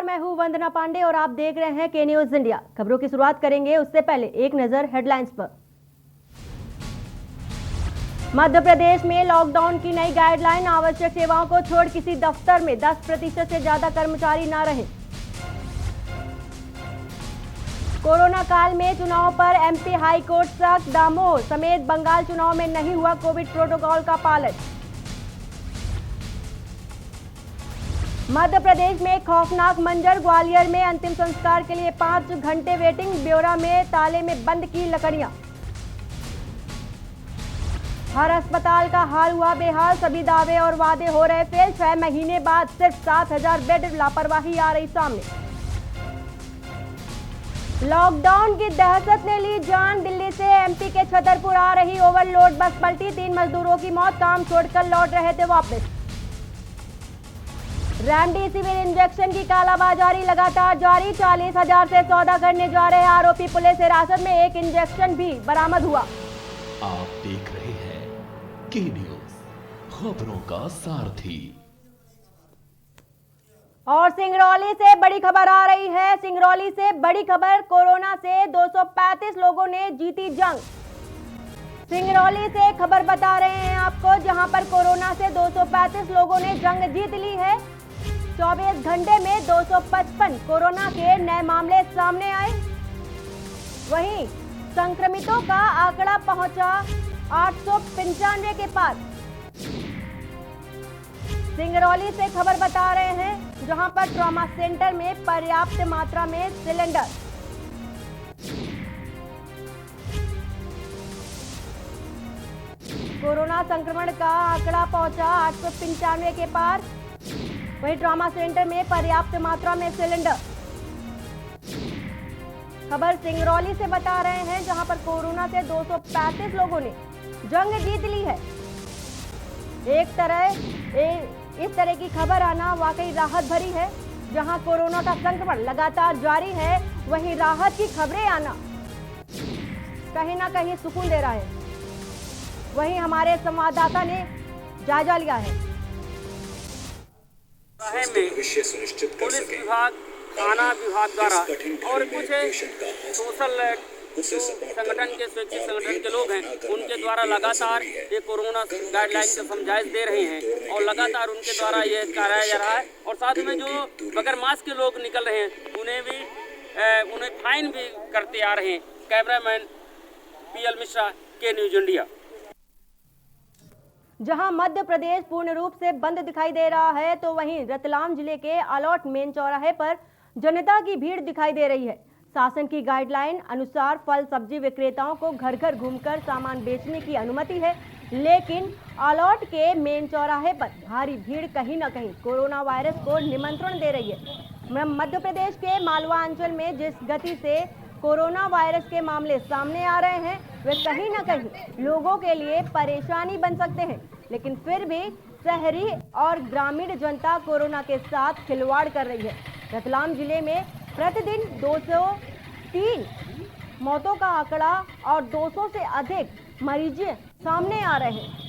मैं हूं वंदना पांडे और आप देख रहे हैं के न्यूज इंडिया। खबरों की शुरुआत करेंगे उससे पहले एक नजर हेडलाइंस पर। मध्य प्रदेश में लॉकडाउन की नई गाइडलाइन, आवश्यक सेवाओं को छोड़ किसी दफ्तर में 10% से ज्यादा कर्मचारी न रहे। कोरोना काल में चुनाव पर एमपी हाई कोर्ट सख्त, दामोह समेत बंगाल चुनाव में नहीं हुआ कोविड प्रोटोकॉल का पालन। मध्य प्रदेश में खौफनाक मंजर, ग्वालियर में अंतिम संस्कार के लिए 5 घंटे वेटिंग, ब्यौरा में ताले में बंद की लकड़ियां। हर अस्पताल का हाल हुआ बेहाल, सभी दावे और वादे हो रहे फेल, 6 महीने बाद सिर्फ 7000 बेड, लापरवाही आ रही सामने। लॉकडाउन की दहशत ने ली जान, दिल्ली से एमपी के छतरपुर आ रही ओवरलोड बस पलटी, 3 मजदूरों की मौत, काम छोड़कर लौट रहे थे वापस। रेमडेसिविर इंजेक्शन की कालाबाजारी लगातार जारी, 40,000 से सौदा करने जा रहे आरोपी पुलिस हिरासत में, एक इंजेक्शन भी बरामद हुआ। आप देख रहे हैं के न्यूज, खबरों का सारथी। और सिंगरौली से बड़ी खबर आ रही है, सिंगरौली से बड़ी खबर, कोरोना से 235 लोगों ने जीती जंग। सिंगरौली से खबर बता रहे हैं आपको, जहां पर कोरोना से 235 लोगों ने जंग जीत ली है। 24 घंटे में 255 कोरोना के नए मामले सामने आए। वहीं संक्रमितों का आंकड़ा पहुंचा 895 के पार। सिंगरौली से खबर बता रहे हैं, जहां पर ट्रॉमा सेंटर में पर्याप्त मात्रा में सिलेंडर। कोरोना संक्रमण का आंकड़ा पहुंचा 895 के पार। वहीं ट्रॉमा सेंटर में पर्याप्त मात्रा में सिलेंडर। खबर सिंगरौली से बता रहे हैं, जहां पर कोरोना से 235 लोगों ने जंग जीत ली है। इस तरह की खबर आना वाकई राहत भरी है। जहां कोरोना का संक्रमण लगातार जारी है, वहीं राहत की खबरें आना कहीं ना कहीं सुकून दे रहा है। वहीं हमारे संवाददाता ने जायजा लिया है। पुलिस विभाग, थाना विभाग द्वारा और कुछ सोशल संगठन के स्वैच्छिक संगठन के लोग हैं, उनके द्वारा लगातार ये कोरोना गाइडलाइन का समझाइश दे रहे हैं और लगातार उनके द्वारा ये कराया जा रहा है। और साथ में जो बगैर मास्क के लोग निकल रहे हैं उन्हें फाइन भी करते आ रहे हैं। कैमरामैन पीएल मिश्रा, के न्यूज इंडिया। जहां मध्य प्रदेश पूर्ण रूप से बंद दिखाई दे रहा है, तो वहीं रतलाम जिले के आलौट मेन चौराहे पर जनता की भीड़ दिखाई दे रही है। शासन की गाइडलाइन अनुसार फल सब्जी विक्रेताओं को घर घर घूमकर सामान बेचने की अनुमति है, लेकिन आलौट के मेन चौराहे पर भारी भीड़ कहीं न कहीं कोरोना वायरस को निमंत्रण दे रही है। मध्य प्रदेश के मालवा अंचल में जिस गति से कोरोना वायरस के मामले सामने आ रहे हैं, वे कहीं न कहीं लोगों के लिए परेशानी बन सकते हैं, लेकिन फिर भी शहरी और ग्रामीण जनता कोरोना के साथ खिलवाड़ कर रही है। रतलाम जिले में प्रतिदिन 203 मौतों का आंकड़ा और 200 से अधिक मरीज सामने आ रहे हैं।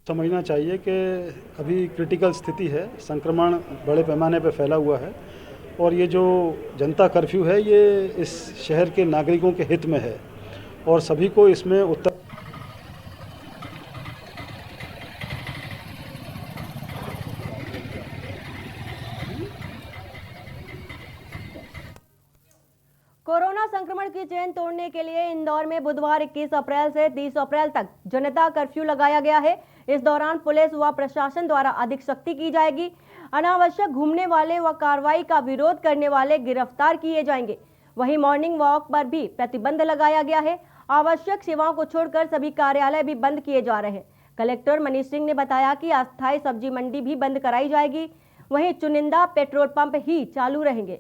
समझना चाहिए कि अभी क्रिटिकल स्थिति है, संक्रमण बड़े पैमाने पर फैला हुआ है और ये जो जनता कर्फ्यू है ये इस शहर के नागरिकों के हित में है और सभी को इसमें उत्तर कोरोना संक्रमण की चेन तोड़ने के लिए इंदौर में बुधवार 21 अप्रैल से 30 अप्रैल तक जनता कर्फ्यू लगाया गया है। इस दौरान पुलिस व प्रशासन द्वारा अधिक सख्ती की जाएगी। अनावश्यक घूमने वाले व कार्रवाई का विरोध करने वाले गिरफ्तार किए जाएंगे। वहीं मॉर्निंग वॉक पर भी प्रतिबंध लगाया गया है। आवश्यक सेवाओं को छोड़कर सभी कार्यालय भी बंद किए जा रहे हैं। कलेक्टर मनीष सिंह ने बताया कि अस्थायी सब्जी मंडी भी बंद कराई जाएगी। वहीं चुनिंदा पेट्रोल पंप ही चालू रहेंगे।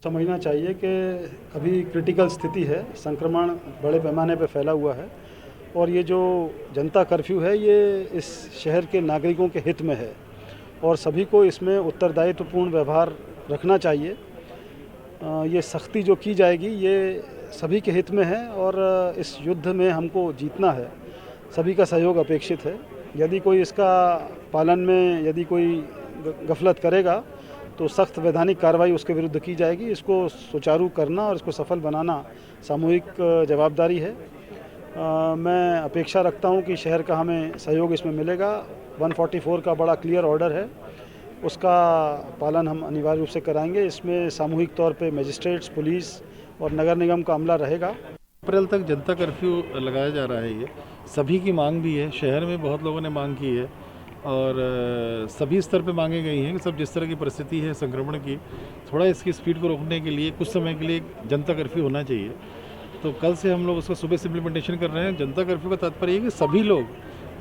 समझना चाहिए कि अभी क्रिटिकल स्थिति है, संक्रमण बड़े पैमाने पर फैला हुआ है और ये जो जनता कर्फ्यू है ये इस शहर के नागरिकों के हित में है और सभी को इसमें उत्तरदायित्वपूर्ण व्यवहार रखना चाहिए। ये सख्ती जो की जाएगी ये सभी के हित में है और इस युद्ध में हमको जीतना है, सभी का सहयोग अपेक्षित है। यदि कोई इसका पालन में यदि कोई गफलत करेगा तो सख्त वैधानिक कार्रवाई उसके विरुद्ध की जाएगी। इसको सुचारू करना और इसको सफल बनाना सामूहिक जवाबदारी है। मैं अपेक्षा रखता हूं कि शहर का हमें सहयोग इसमें मिलेगा। 144 का बड़ा क्लियर ऑर्डर है, उसका पालन हम अनिवार्य रूप से कराएंगे। इसमें सामूहिक तौर पे मजिस्ट्रेट्स, पुलिस और नगर निगम का अमला रहेगा। अप्रैल तक जनता कर्फ्यू लगाया जा रहा है। ये सभी की मांग भी है, शहर में बहुत लोगों ने मांग की है और सभी स्तर पे मांगे गई हैं कि सब जिस तरह की परिस्थिति है संक्रमण की, थोड़ा इसकी स्पीड को रोकने के लिए कुछ समय के लिए जनता कर्फ्यू होना चाहिए। तो कल से हम लोग उसका सुबह से इम्प्लीमेंटेशन कर रहे हैं। जनता कर्फ्यू का तात्पर्य है कि सभी लोग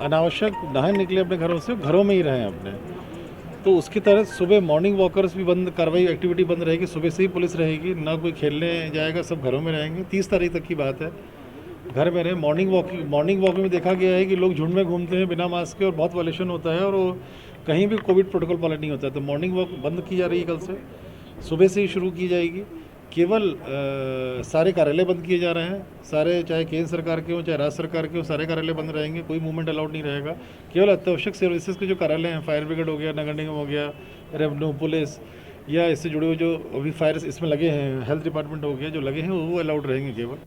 अनावश्यक ना निकले अपने घरों से, घरों में ही रहें अपने। तो उसकी तरह सुबह मॉर्निंग वॉकर्स भी बंद, कार्रवाई एक्टिविटी बंद रहेगी। सुबह से ही पुलिस रहेगी, ना कोई खेलने जाएगा, सब घरों में रहेंगे। 30 तारीख तक की बात है, घर में रहे। मॉर्निंग वॉकिंग में देखा गया है कि लोग झुंड में घूमते हैं बिना मास्क के और बहुत वायलेशन होता है और वो कहीं भी कोविड प्रोटोकॉल पालन नहीं होता है। तो मॉर्निंग वॉक बंद की जा रही है, कल से सुबह से ही शुरू की जाएगी। केवल सारे कार्यालय बंद किए जा रहे हैं, सारे, चाहे केंद्र सरकार के हों चाहे राज्य सरकार के हों, सारे कार्यालय बंद रहेंगे। कोई मूवमेंट अलाउड नहीं रहेगा। केवल अत्यावश्यक सर्विसेज के जो कार्यालय हैं, फायर ब्रिगेड हो गया, नगर निगम हो गया, रेवेन्यू, पुलिस या इससे जुड़े हुए जो अभी फायर इसमें लगे हैं, हेल्थ डिपार्टमेंट हो गया, जो लगे हैं वो अलाउड रहेंगे केवल।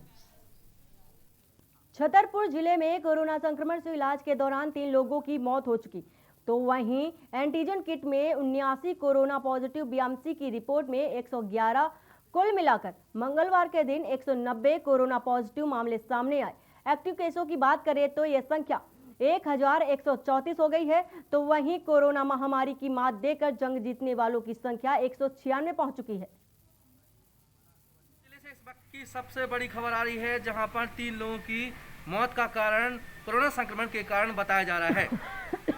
छतरपुर जिले में कोरोना संक्रमण से इलाज के दौरान 3 लोगों की मौत हो चुकी, तो वहीं एंटीजन किट में 79 कोरोना पॉजिटिव बीएमसी की रिपोर्ट में 111, कुल मिलाकर मंगलवार के दिन 190 कोरोना पॉजिटिव मामले सामने आए। एक्टिव केसों की बात करें तो यह संख्या 1134 हो गई है, तो वहीं कोरोना महामारी की मात देकर जंग जीतने वालों की संख्या 196 पहुंच चुकी है। इस वक्त की सबसे बड़ी खबर आ रही है, जहां पर 3 लोगों की मौत का कारण कोरोना संक्रमण के कारण बताया जा रहा है।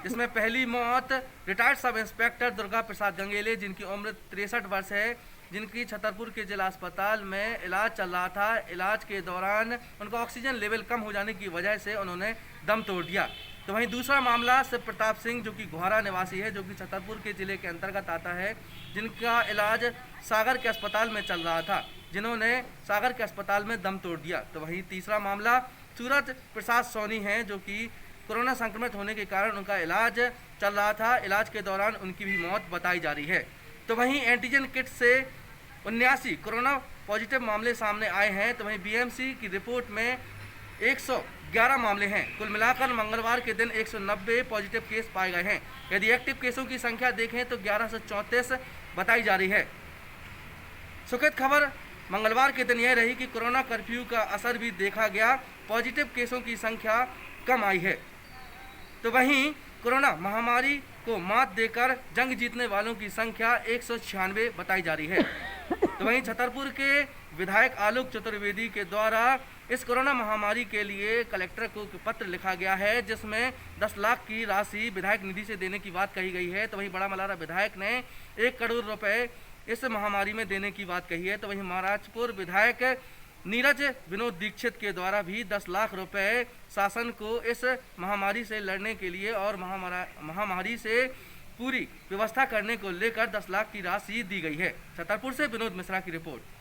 इसमें पहली मौत retired sub inspector Durga Prasad Gangele, जिनकी उम्र 63 वर्ष है, जिनकी छतरपुर के जिला अस्पताल में इलाज चल रहा था। इलाज के दौरान उनका ऑक्सीजन लेवल कम हो जाने की वजह से उन्होंने दम तोड़ दिया। तो वहीं दूसरा मामला शिव प्रताप सिंह, जो कि गोहारा निवासी है, जो कि छतरपुर के जिले के अंतर्गत आता है, जिनका इलाज सागर के अस्पताल में चल रहा था, जिन्होंने सागर के अस्पताल में दम तोड़ दिया। तो वहीं तीसरा मामला सूरज प्रसाद सोनी हैं, जो कि कोरोना संक्रमित होने के कारण उनका इलाज चल रहा था। इलाज के दौरान उनकी भी मौत बताई जा रही है। तो वहीं एंटीजन किट से 79 कोरोना पॉजिटिव मामले सामने आए हैं। तो वहीं बीएमसी की रिपोर्ट में 111 मामले हैं। कुल मिलाकर मंगलवार के दिन 190 पॉजिटिव केस पाए गए हैं। यदि एक्टिव केसों की संख्या देखें तो 1134 बताई जा रही है। सुखद खबर मंगलवार के दिन यह रही कि कोरोना कर्फ्यू का असर भी देखा गया, पॉजिटिव केसों की संख्या कम आई है। तो वहीं कोरोना महामारी को मात देकर जंग जीतने वालों की संख्या 196 बताई जा रही है। तो वहीं छतरपुर के विधायक आलोक चतुर्वेदी के द्वारा इस कोरोना महामारी के लिए कलेक्टर को पत्र लिखा गया है, जिसमें 10 लाख की राशि विधायक निधि से देने की बात कही गई है। तो वहीं बड़ा मल्हारा विधायक ने 1 करोड़ रुपए इस महामारी में देने की बात कही है। तो वहीं महाराजपुर विधायक नीरज विनोद दीक्षित के द्वारा भी 10 लाख रुपए शासन को इस महामारी से लड़ने के लिए और महामारी से पूरी व्यवस्था करने को लेकर 10 लाख की राशि दी गई है। छतरपुर से विनोद मिश्रा की रिपोर्ट।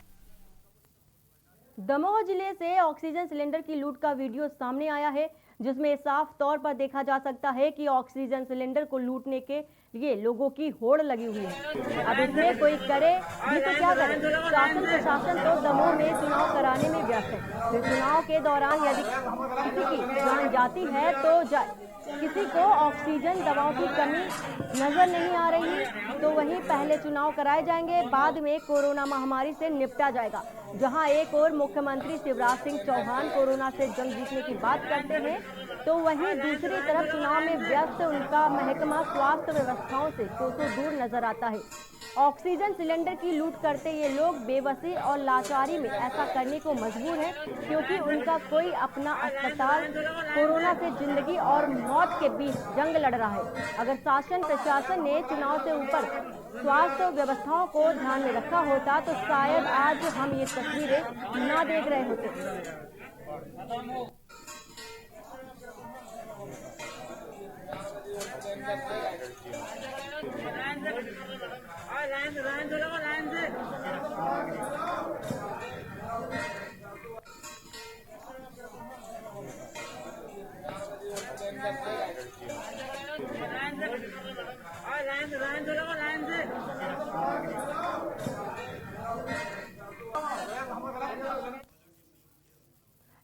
दमोह जिले से ऑक्सीजन सिलेंडर की लूट का वीडियो सामने आया है, जिसमें साफ तौर पर देखा जा सकता है कि ऑक्सीजन सिलेंडर को लूटने के लिए लोगों की होड़ लगी हुई है। अब इसमें कोई करे भी तो क्या करे, शासन प्रशासन तो दमोह में चुनाव कराने में व्यस्त है। फिर चुनाव के दौरान यदि किसी की जान जाती है तो जाए, किसी को ऑक्सीजन दवाओं की कमी नजर नहीं आ रही, तो वहीं पहले चुनाव कराए जाएंगे, बाद में कोरोना महामारी से निपटा जाएगा। जहां एक और मुख्यमंत्री शिवराज सिंह चौहान कोरोना से जंग जीतने की बात करते हैं, तो वहीं दूसरी तरफ चुनाव में व्यस्त उनका महकमा स्वास्थ्य व्यवस्थाओं से कोसों दूर नजर आता है। ऑक्सीजन सिलेंडर की लूट करते ये लोग बेबसी और लाचारी में ऐसा करने को मजबूर हैं, क्योंकि उनका कोई अपना अस्पताल कोरोना से जिंदगी और मौत के बीच जंग लड़ रहा है। अगर शासन प्रशासन ने चुनाव से ऊपर स्वास्थ्य व्यवस्थाओं को ध्यान में रखा होता तो शायद आज हम ये तस्वीरें ना देख रहे होते।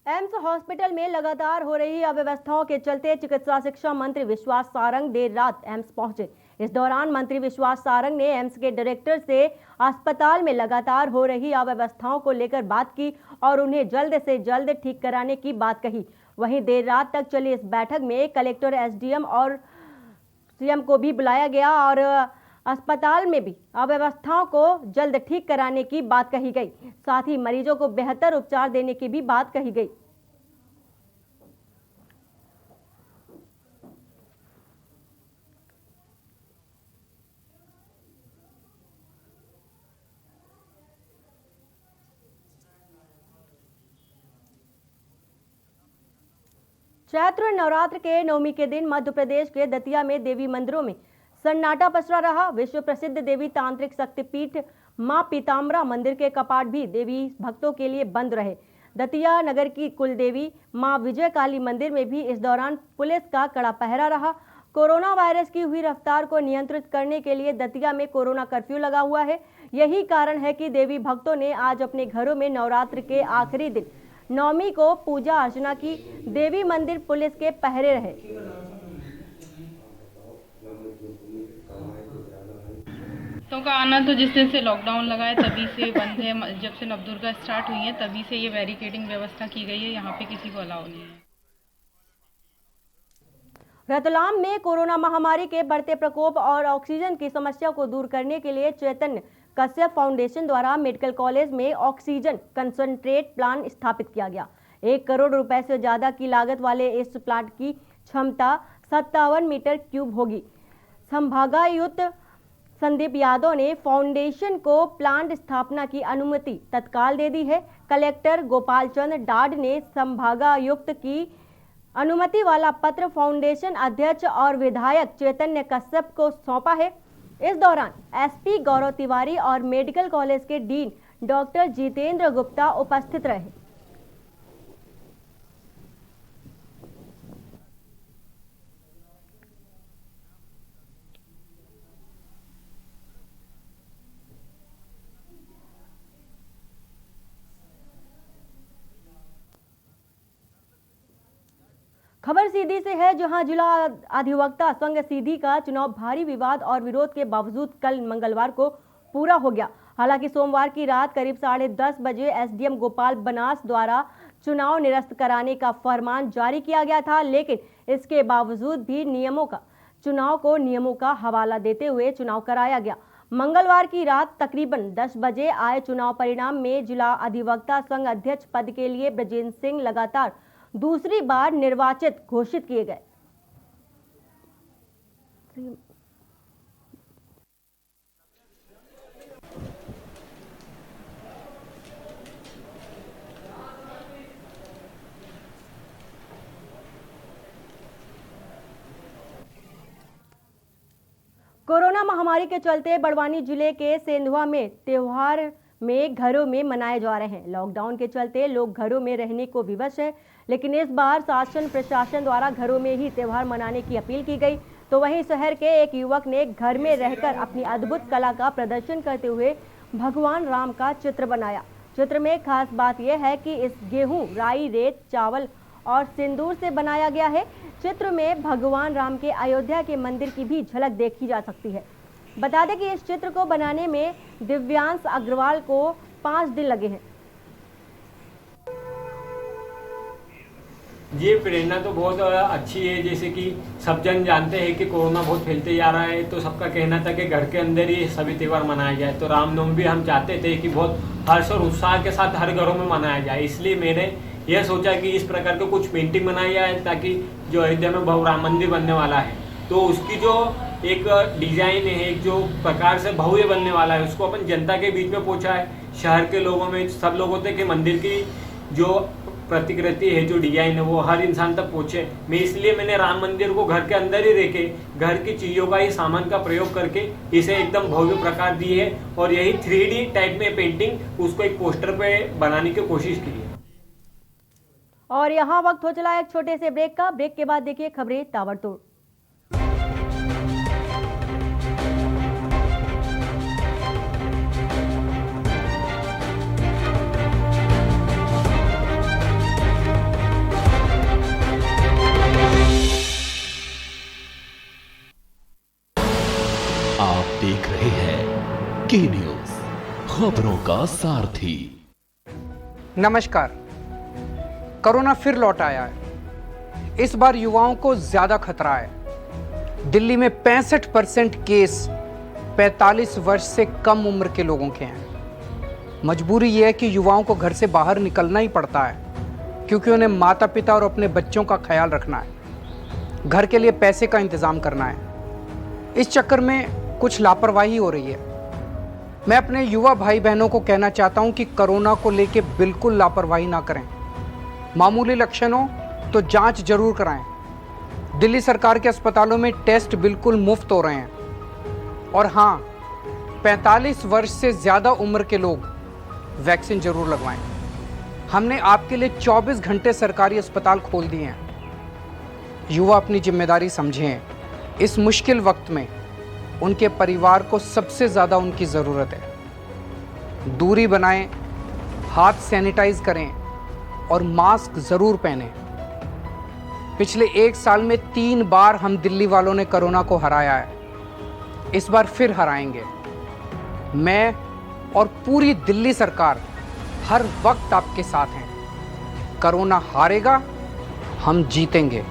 एम्स हॉस्पिटल में लगातार हो रही अव्यवस्थाओं के चलते चिकित्सा शिक्षा मंत्री विश्वास सारंग देर रात एम्स पहुंचे। इस दौरान मंत्री विश्वास सारंग ने एम्स के डायरेक्टर से अस्पताल में लगातार हो रही अव्यवस्थाओं को लेकर बात की और उन्हें जल्द से जल्द ठीक कराने की बात कही। वहीं देर रात तक चली इस बैठक में कलेक्टर, एसडीएम और सीएम को भी बुलाया गया और अस्पताल में भी अव्यवस्थाओं को जल्द ठीक कराने की बात कही गई। साथ ही मरीजों को बेहतर उपचार देने की भी बात कही गई। चैत्र नवरात्र के नवमी के दिन मध्य प्रदेश के दतिया में देवी मंदिरों में सन्नाटा पसरा रहा। विश्व प्रसिद्ध देवी तांत्रिक शक्तिपीठ मां पीताम्बरा मंदिर के कपाट भी देवी भक्तों के लिए बंद रहे। दतिया नगर की कुल देवी मां विजय काली मंदिर में भी इस दौरान पुलिस का कड़ा पहरा रहा। कोरोना वायरस की हुई रफ्तार को नियंत्रित करने के लिए दतिया में कोरोना कर्फ्यू लगा हुआ है। यही कारण है कि देवी भक्तों ने आज अपने घरों में नवरात्र के आखिरी दिन नवमी को पूजा अर्चना की। देवी मंदिर पुलिस के पहरे रहे। तो का आना तो जिस दिन से लॉकडाउन लगा है तभी से बंद है। जब से नवदुर्गा स्टार्ट हुई है तभी से ये बैरिकेडिंग व्यवस्था की गई है। यहाँ पे किसी को अलाउ नहीं है। रतलाम में कोरोना महामारी के बढ़ते प्रकोप और ऑक्सीजन की समस्या को दूर करने के लिए चैतन्य कश्यप फाउंडेशन द्वारा मेडिकल कॉलेज में ऑक्सीजन कंसंट्रेट प्लांट स्थापित किया गया। 1 करोड़ रुपए से ज्यादा की लागत वाले इस प्लांट की क्षमता 57 मीटर क्यूब होगी। संभागायुक्त संदीप यादव ने फाउंडेशन को प्लांट स्थापना की अनुमति तत्काल दे दी है। कलेक्टर गोपाल चंद्र डाड ने संभागायुक्त की अनुमति वाला पत्र फाउंडेशन अध्यक्ष और विधायक चैतन्य कश्यप को सौंपा है। इस दौरान एसपी गौरव तिवारी और मेडिकल कॉलेज के डीन डॉक्टर जितेंद्र गुप्ता उपस्थित रहे। खबर सीधी से है, जहां जिला अधिवक्ता संघ सीधी का चुनाव भारी विवाद और विरोध के बावजूद कल मंगलवार को पूरा हो गया। हालांकि सोमवार की रात करीब 10:30 बजे एसडीएम गोपाल बनास द्वारा चुनाव निरस्त कराने का फरमान जारी किया गया था, लेकिन इसके बावजूद भी चुनाव को नियमों का हवाला देते हुए चुनाव कराया गया। मंगलवार की रात तकरीबन 10 बजे आए चुनाव परिणाम में जिला अधिवक्ता संघ अध्यक्ष पद के लिए ब्रजेंद्र सिंह लगातार दूसरी बार निर्वाचित घोषित किए गए। कोरोना महामारी के चलते बड़वानी जिले के सेंधवा में त्योहार में घरों में मनाए जा रहे हैं। लॉकडाउन के चलते लोग घरों में रहने को विवश हैं, लेकिन इस बार शासन प्रशासन द्वारा घरों में ही त्योहार मनाने की अपील की गई। तो वहीं शहर के एक युवक ने घर में रहकर अपनी अद्भुत कला का प्रदर्शन करते हुए भगवान राम का चित्र बनाया। चित्र में खास बात यह है कि इस गेहूं, राई, रेत, चावल और सिंदूर से बनाया गया है। चित्र में भगवान राम के अयोध्या के मंदिर की भी झलक देखी जा सकती है। बता दें कि इस चित्र को बनाने में दिव्यांश अग्रवाल को 5 दिन लगे हैं। ये प्रेरणा तो बहुत अच्छी है। जैसे कि सब जन जानते हैं कि कोरोना बहुत फैलते जा रहा है, तो सबका कहना था कि घर के अंदर ही सभी त्यौहार मनाया जाए। तो रामनवमी भी हम चाहते थे कि बहुत हर्ष और उत्साह के साथ हर घरों में मनाया जाए। इसलिए मैंने यह सोचा कि इस प्रकार के कुछ पेंटिंग बनाई जाए, ताकि जो अयोध्या में भव्य राम मंदिर बनने वाला है तो उसकी जो एक डिजाइन है, एक जो प्रकार से भव्य बनने वाला है उसको अपन जनता के बीच में पहुंचा है। शहर के लोगों में सब लोगों तक कि मंदिर की जो प्रतिकृति है, जो डिजाइन है, वो हर इंसान तक पहुंचे। मैंने राम मंदिर को घर के अंदर ही रखे, घर की चीज़ों का ही सामान का प्रयोग करके इसे एकदम भव्य प्रकार दी है और यही 3D टाइप में पेंटिंग उसको एक पोस्टर पे बनाने की कोशिश की है। और यहाँ वक्त हो चला एक छोटे से ब्रेक का। ब्रेक के बाद देखिए खबरें ताबड़तोड़। आप देख रहे हैं के न्यूज, खबरों का सारथी। नमस्कार। कोरोना फिर लौट आया है। इस बार युवाओं को ज्यादा खतरा है। दिल्ली में 65% केस 45 वर्ष से कम उम्र के लोगों के हैं। मजबूरी यह है कि युवाओं को घर से बाहर निकलना ही पड़ता है, क्योंकि उन्हें माता पिता और अपने बच्चों का ख्याल रखना है, घर के लिए पैसे का इंतजाम करना है। इस चक्कर में कुछ लापरवाही हो रही है। मैं अपने युवा भाई बहनों को कहना चाहता हूं कि कोरोना को लेकर बिल्कुल लापरवाही ना करें। मामूली लक्षण हो तो जांच जरूर कराएं। दिल्ली सरकार के अस्पतालों में टेस्ट बिल्कुल मुफ्त हो रहे हैं। और हाँ, 45 वर्ष से ज़्यादा उम्र के लोग वैक्सीन जरूर लगवाएं। हमने आपके लिए 24 घंटे सरकारी अस्पताल खोल दिए हैं। युवा अपनी जिम्मेदारी समझें। इस मुश्किल वक्त में उनके परिवार को सबसे ज़्यादा उनकी ज़रूरत है। दूरी बनाएं, हाथ सैनिटाइज करें और मास्क ज़रूर पहनें। पिछले 1 साल में 3 बार हम दिल्ली वालों ने कोरोना को हराया है। इस बार फिर हराएंगे। मैं और पूरी दिल्ली सरकार हर वक्त आपके साथ हैं। कोरोना हारेगा, हम जीतेंगे।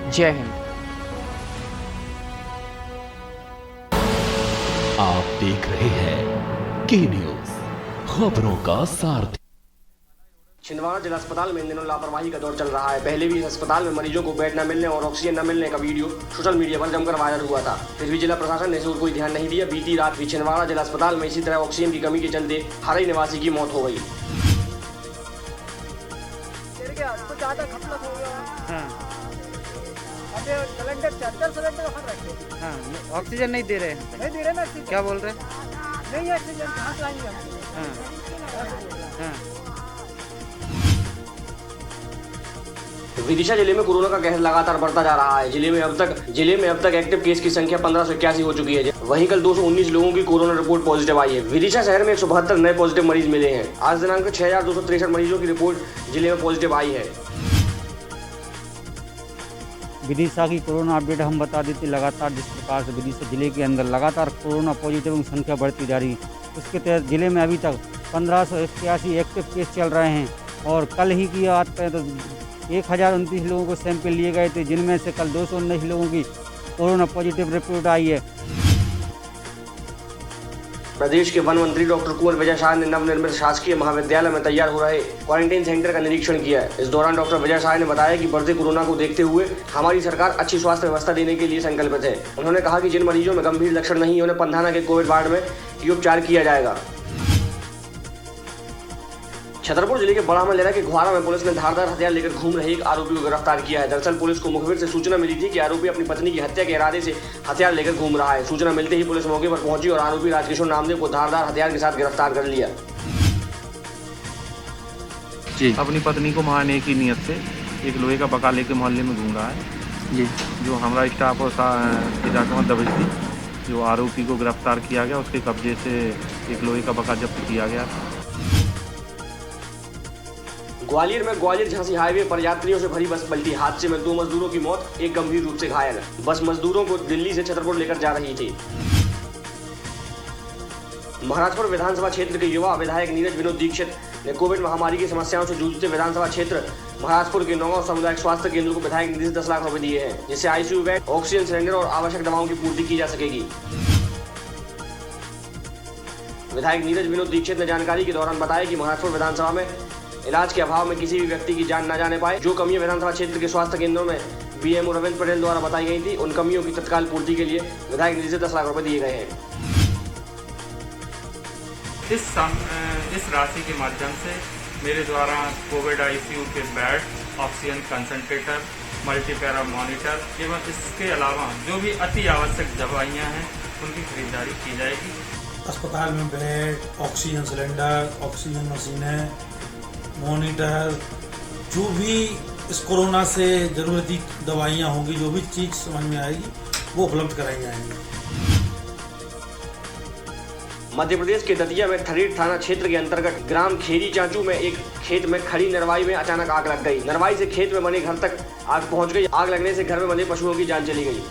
जय हिंद। आप देख रहे हैं के न्यूज, खबरों का सारथी। छिंदवाड़ा जिला अस्पताल में इन दिनों लापरवाही का दौर चल रहा है। पहले भी इस अस्पताल में मरीजों को बेड न मिलने और ऑक्सीजन न मिलने का वीडियो सोशल मीडिया पर जमकर वायरल हुआ था। फिर भी जिला प्रशासन ने इस ओर कोई ध्यान नहीं दिया। बीती रात भी छिंदवाड़ा जिला अस्पताल में इसी तरह ऑक्सीजन की कमी के चलते हरई निवासी की मौत हो गई। ऑक्सीजन नहीं दे रहे ना। क्या बोल रहे नहीं? ऑक्सीजन कहाँ से लाएंगे हम? विदिशा जिले में कोरोना का कहर लगातार बढ़ता जा रहा है। जिले में अब तक एक्टिव केस की संख्या 1581 हो चुकी है। वहीं कल 219 लोगों की कोरोना रिपोर्ट पॉजिटिव आई है। विदिशा शहर में 172 नए पॉजिटिव मरीज मिले हैं। आज दिनांक 6263 मरीजों की रिपोर्ट जिले में पॉजिटिव आई है। विदिशा की कोरोना अपडेट हम बता देते। लगातार जिस प्रकार से विदिशा जिले के अंदर लगातार कोरोना पॉजिटिव की संख्या बढ़ती जा रही है, उसके तहत जिले में अभी तक 1581 एक्टिव केस चल रहे हैं। और कल ही की बात करें तो 1029 लोगों को सैंपल लिए गए थे, जिनमें से कल 219 लोगों की कोरोना पॉजिटिव रिपोर्ट आई है। प्रदेश के वन मंत्री डॉक्टर कुंवर विजय शाह ने नवनिर्मित शासकीय महाविद्यालय में तैयार हो रहे क्वारंटाइन सेंटर का निरीक्षण किया है। इस दौरान डॉक्टर विजय शाह ने बताया कि बढ़ते कोरोना को देखते हुए हमारी सरकार अच्छी स्वास्थ्य व्यवस्था देने के लिए संकल्पित है। उन्होंने कहा कि जिन मरीजों में गंभीर लक्षण नहीं है उन्हें पंधाना के कोविड वार्ड में उपचार किया जाएगा। छतरपुर जिले के बड़ा मलेरा के घुआरा में पुलिस ने धारदार हथियार लेकर घूम रहे एक आरोपी को गिरफ्तार किया है। दरअसल पुलिस को मुखबिर से सूचना मिली थी कि आरोपी अपनी पत्नी की हत्या के इरादे से हथियार लेकर घूम रहा है। सूचना मिलते ही पुलिस मौके पर पहुंची और आरोपी राजकिशोर नामदेव को धारदार हथियार के साथ गिरफ्तार कर लिया। अपनी पत्नी को मारने की नियत से एक लोहे का बका लेकर मोहल्ले में घूम रहा है जी। जो हमारा स्टाफ और इलाके में दबिश थी, जो आरोपी को गिरफ्तार किया गया, उसके कब्जे से एक लोहे का बका जब्त किया गया। ग्वालियर में ग्वालियर झांसी हाईवे पर यात्रियों से भरी बस पलटी। हादसे में 2 मजदूरों की मौत, एक गंभीर रूप से घायल। बस मजदूरों को दिल्ली से छतरपुर लेकर जा रही थी। महाराजपुर विधानसभा क्षेत्र के युवा विधायक नीरज विनोद दीक्षित ने कोविड महामारी की समस्याओं से जूझते विधानसभा क्षेत्र महाराजपुर के नौगांव सामुदायिक स्वास्थ्य केंद्र को विधायक निधि से 10 लाख रुपए दिए हैं, जिससे आईसीयू बेड, ऑक्सीजन सिलेंडर और आवश्यक दवाओं की पूर्ति की जा सकेगी। विधायक नीरज विनोद दीक्षित ने जानकारी के दौरान बताया कि महाराजपुर विधानसभा में इलाज के अभाव में किसी भी व्यक्ति की जान न जाने पाए। जो कमियां विधानसभा क्षेत्र के स्वास्थ्य केंद्रों में बीएमओ रविंद्र पटेल द्वारा बताई गई थी, उन कमियों की तत्काल पूर्ति के लिए विधायक निधि से 10 लाख रुपए दिए गए हैं। इस राशि के माध्यम से मेरे द्वारा कोविड आईसीयू के bed, oxygen concentrator, multipara monitor एवं इसके अलावा जो भी अति आवश्यक दवाइयाँ हैं उनकी खरीदारी की जाएगी। अस्पताल में बेड, ऑक्सीजन सिलेंडर, ऑक्सीजन मशीनें, मॉनिटर, जो भी इस कोरोना से ज़रूरती दवाइयाँ होंगी, जो भी चीज़ समझ में आएगी वो उपलब्ध कराई जाएंगी। मध्य प्रदेश के दतिया में थरेट थाना क्षेत्र के अंतर्गत ग्राम खेरी चांचू में एक खेत में खड़ी नरवाई में अचानक आग लग गई। नरवाई से खेत में बने घर तक आग पहुंच गई। आग लगने से घर में बंधे पशुओं की जान चली गई।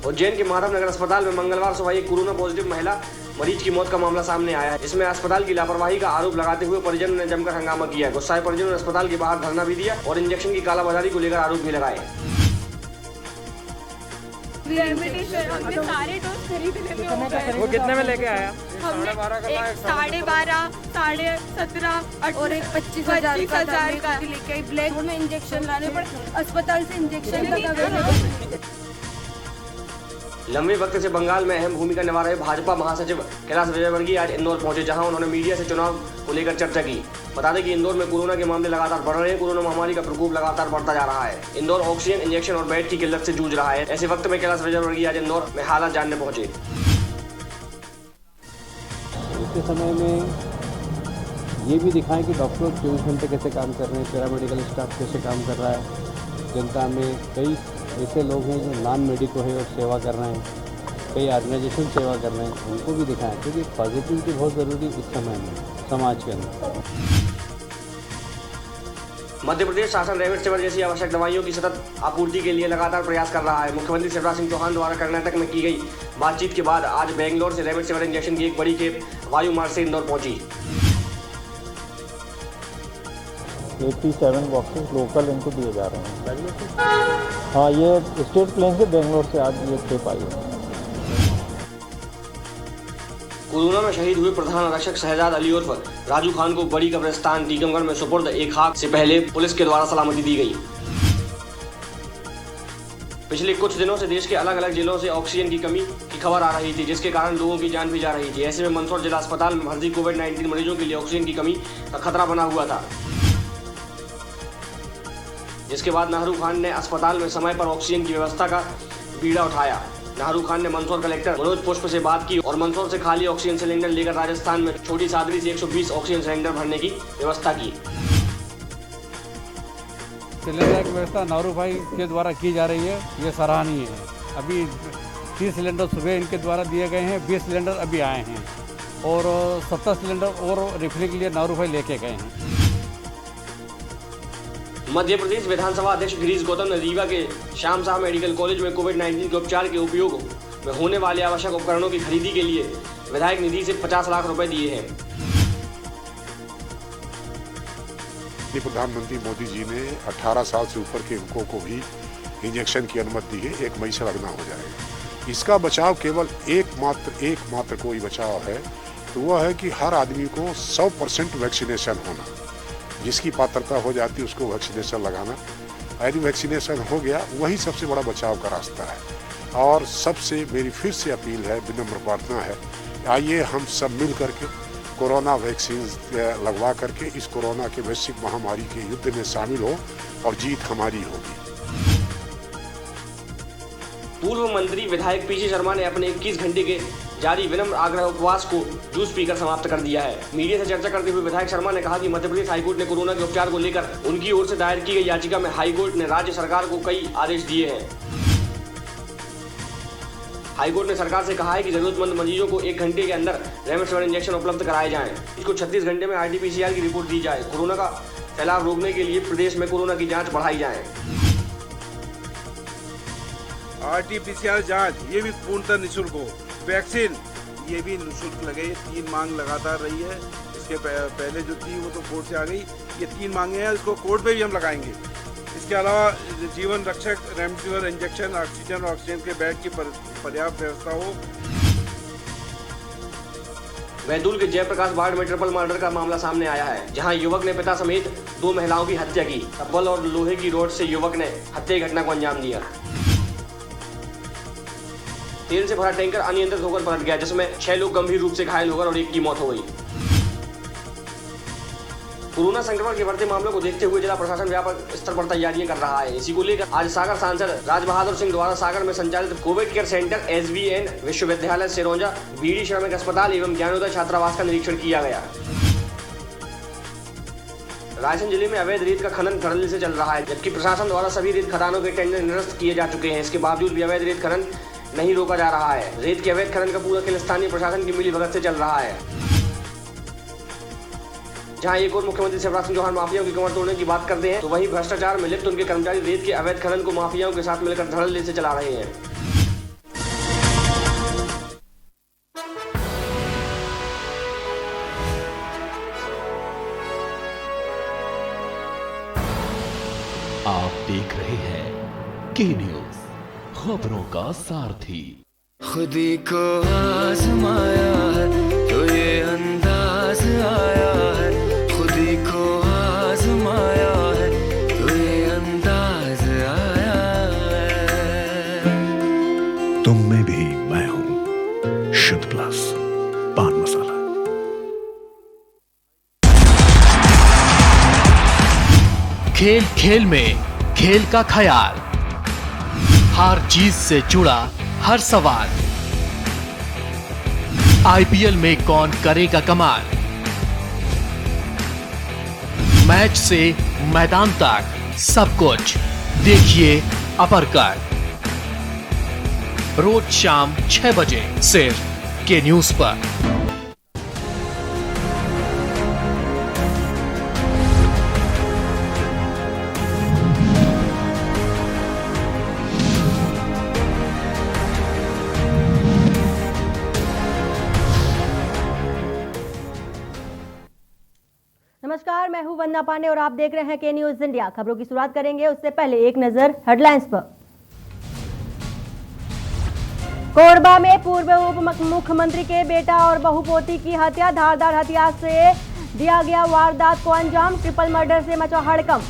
उज्जैन के माधव नगर अस्पताल में मंगलवार सुबह एक कोरोना पॉजिटिव महिला मरीज की मौत का मामला सामने आया है, जिसमें अस्पताल की लापरवाही का आरोप लगाते हुए परिजनों ने जमकर हंगामा किया। गुस्साए परिजनों ने अस्पताल के बाहर धरना भी दिया और इंजेक्शन की कालाबाजारी को लेकर आरोप भी लगाए। सारे डोज खरीदने में हो गए। वो कितने में लेके आया? हमने 12.5, 17.5 और एक 25,000 का लेके ब्लैक में इंजेक्शन लाने पड़े। अस्पताल से इंजेक्शन लगा। लंबे वक्त से बंगाल में अहम भूमिका निभा रहे भाजपा महासचिव कैलाश विजयवर्गीय आज इंदौर पहुंचे, जहां उन्होंने मीडिया से चुनाव को लेकर चर्चा की। बता दें कि इंदौर में कोरोना के मामले लगातार बढ़ रहे हैं। कोरोना महामारी का प्रकोप लगातार बढ़ता जा रहा है। इंदौर ऑक्सीजन, इंजेक्शन और बेड की किल्लत से जूझ रहा है। ऐसे वक्त में कैलाश विजयवर्गीय आज इंदौर में हालात जानने पहुंचे। इसके समय में ये भी दिखाएं कि डॉक्टर 24 घंटे कैसे काम कर रहे हैं, पैरामेडिकल स्टाफ कैसे काम कर रहा है। जनता में कई ऐसे लोग हैं जो नॉन मेडिको है और सेवा कर रहे हैं, कई ऑर्गेनाइजेशन सेवा कर रहे हैं, उनको भी दिखाएं, क्योंकि पॉजिटिविटी बहुत ज़रूरी इस समय में समाज के अंदर। मध्य प्रदेश शासन रेमडेसिविर जैसी आवश्यक दवाइयों की सतत आपूर्ति के लिए लगातार प्रयास कर रहा है। मुख्यमंत्री शिवराज सिंह चौहान द्वारा कर्नाटक में की गई बातचीत के बाद आज बेंगलोर से रेमडेसिविर इंजेक्शन की एक बड़ी खेप वायु मार्ग से इंदौर पहुंची। 87 बॉक्सेस लोकल इनको दिए जा रहे हैं। हाँ, ये स्टेट प्लेन से बेंगलोर से आज ये खेप आई है। कोरोना में शहीद हुए प्रधान आरक्षक शहजाद अली उर्फ राजू खान को बड़ी कब्रिस्तान टीकमगढ़ में सुपुर्द एक खाक से पहले पुलिस के द्वारा सलामती दी गई। पिछले कुछ दिनों से देश के अलग अलग जिलों से ऑक्सीजन की कमी की खबर आ रही थी, जिसके कारण लोगों की जान भी जा रही थी। ऐसे में मंदसौर जिला अस्पताल में भर्ती कोविड-19 मरीजों के लिए ऑक्सीजन की कमी का खतरा बना हुआ था, जिसके बाद नाहरू खान ने अस्पताल में समय पर ऑक्सीजन की व्यवस्था का बीड़ा उठाया। नाहरू खान ने मंदसौर कलेक्टर मनोज पुष्प से बात की और मंदसौर से खाली ऑक्सीजन सिलेंडर लेकर राजस्थान में छोटी सादरी से 120 ऑक्सीजन सिलेंडर भरने की व्यवस्था की। सिलेंडर की व्यवस्था नाहरू भाई के द्वारा की जा रही है, ये सराहनीय है। अभी 30 सिलेंडर सुबह इनके द्वारा दिए गए हैं, 20 सिलेंडर अभी आए हैं और 70 सिलेंडर और रिफिल के लिए नाहरू भाई लेके गए हैं। मध्य प्रदेश विधानसभा अध्यक्ष गिरीश गौतम ने रीवा के श्याम शाह मेडिकल कॉलेज में कोविड-19 के उपचार के उपयोग में होने वाले आवश्यक उपकरणों की खरीदी के लिए विधायक निधि से 50 लाख रुपए दिए हैं। प्रधानमंत्री मोदी जी ने 18 साल से ऊपर के लोगों को भी इंजेक्शन की अनुमति दी है। 1 मई से लगना हो जाएगा। इसका बचाव केवल एकमात्र कोई बचाव है, तो वह है कि हर आदमी को 100% वैक्सीनेशन होना। जिसकी पात्रता हो जाती है उसको वैक्सीनेशन लगाना। यदि वैक्सीनेशन हो गया वही सबसे बड़ा बचाव का रास्ता है। और सबसे मेरी फिर से अपील है, विनम्र प्रार्थना है, आइए हम सब मिल करके कोरोना वैक्सीन लगवा करके इस कोरोना के वैश्विक महामारी के युद्ध में शामिल हो और जीत हमारी होगी। पूर्व मंत्री विधायक पीसी शर्मा ने अपने 21 घंटे के जारी विनम्र आग्रह उपवास को जूस पीकर समाप्त कर दिया है। मीडिया से चर्चा करते हुए विधायक शर्मा ने कहा कि मध्य प्रदेश हाईकोर्ट ने कोरोना के उपचार को लेकर उनकी ओर से दायर की गई याचिका में हाईकोर्ट ने राज्य सरकार को कई आदेश दिए हैं। हाईकोर्ट ने सरकार से कहा है कि जरूरतमंद मरीजों को 1 घंटे के अंदर रेमडेसिविर इंजेक्शन उपलब्ध कराए जाएं। इसको 36 घंटे में RT-PCR की रिपोर्ट दी जाए। कोरोना का फैलाव रोकने के लिए प्रदेश में कोरोना की जाँच बढ़ाई जाए। RT-PCR जाँच ये भी पूर्णतः निःशुल्क हो। वैक्सीन ये भी निःशुल्क लगे। 3 मांग लगातार रही है। इसके पहले जो थी वो तो कोर्ट से आ गई। ये 3 मांगे हैं, इसको कोर्ट पे भी हम लगाएंगे। इसके अलावा जीवन रक्षक रेमडेसिविर इंजेक्शन, ऑक्सीजन और ऑक्सीजन के बेड की पर्याप्त व्यवस्था हो। बैतूल के जयप्रकाश वार्ड में ट्रिपल मर्डर का मामला सामने आया है, जहां युवक ने पिता समेत 2 महिलाओं की हत्या की। तब्बल और लोहे की रोड से युवक ने हत्या की घटना को अंजाम दिया। तेल से भरा टैंकर अनियंत्रित होकर पलट गया, जिसमें 6 लोग गंभीर रूप से घायल हो गए और 1 की मौत हो गई। कोरोना संक्रमण के बढ़ते मामलों को देखते हुए जिला प्रशासन व्यापक स्तर पर तैयारियां कर रहा है। इसी को लेकर आज सागर सांसद राज बहादुर सिंह द्वारा सागर में संचालित कोविड केयर सेंटर, SVN विश्वविद्यालय सिरोंजा, बीडी श्रमिक अस्पताल एवं ज्ञानोदय छात्रावास का निरीक्षण किया गया। रायसेन जिले में अवैध रेत का खनन धड़ल्ले से चल रहा है, जबकि प्रशासन द्वारा सभी रेत खदानों के टेंडर निरस्त किए जा चुके हैं। इसके बावजूद भी अवैध रेत खनन नहीं रोका जा रहा है। रेत के अवैध खनन का पूरा खेल स्थानीय प्रशासन की मिलीभगत से चल रहा है। जहां एक और मुख्यमंत्री शिवराज सिंह चौहान माफियाओं की कमर तोड़ने की बात करते हैं, तो वहीं भ्रष्टाचार में लिप्त उनके कर्मचारी रेत के अवैध खनन को माफियाओं के साथ मिलकर धड़ल्ले से चला रहे हैं। आप देख रहे हैं के न्यूज, खबरों का सारथी। खुदी को आजमाया है तो ये अंदाज आया है, खुदी को आजमाया है तो ये अंदाज आया है। तुम में भी मैं हूं, शुद्ध प्लस पान मसाला। खेल खेल में खेल का ख्याल, हर चीज से जुड़ा हर सवाल, IPL में कौन करेगा कमाल, मैच से मैदान तक सब कुछ देखिए अपरकट, रोज शाम 6 बजे सिर्फ के न्यूज पर। नमस्कार, मैं हूं वंदना पांडे और आप देख रहे हैं के न्यूज इंडिया। खबरों की शुरुआत करेंगे, उससे पहले एक नजर हेडलाइंस पर। कोरबा में पूर्व उप मुख्यमंत्री के बेटा और बहुपोती की हत्या, धारदार हथियार से दिया गया वारदात को अंजाम, ट्रिपल मर्डर से मचा हड़कंप।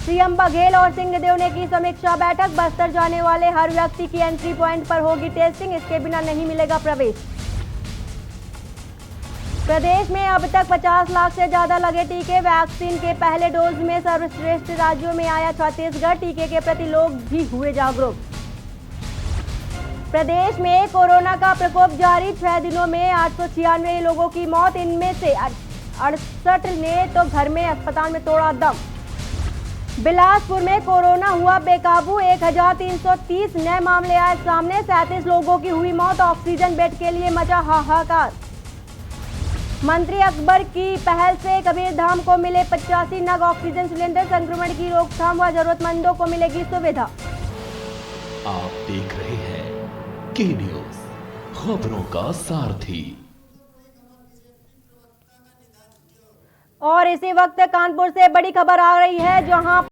सीएम बघेल और सिंहदेव ने की समीक्षा बैठक, बस्तर जाने वाले हर व्यक्ति की एंट्री पॉइंट पर होगी टेस्टिंग, इसके बिना नहीं मिलेगा प्रवेश। प्रदेश में अब तक 50 लाख से ज्यादा लगे टीके, वैक्सीन के पहले डोज में सर्वश्रेष्ठ राज्यों में आया छत्तीसगढ़, टीके के प्रति लोग भी हुए जागरूक। प्रदेश में कोरोना का प्रकोप जारी, 6 दिनों में 896 लोगों की मौत, इनमें से 68 ने तो घर में अस्पताल में तोड़ा दम। बिलासपुर में कोरोना हुआ बेकाबू, 1330 नए मामले आए सामने, 37 लोगों की हुई मौत, ऑक्सीजन बेड के लिए मचा हाहाकार। मंत्री अकबर की पहल से कबीरधाम को मिले 85 नग ऑक्सीजन सिलेंडर, संक्रमण की रोकथाम व जरूरतमंदों को मिलेगी सुविधा। आप देख रहे हैं के न्यूज, खबरों का सारथी। और इसी वक्त कानपुर से बड़ी खबर आ रही है, जहां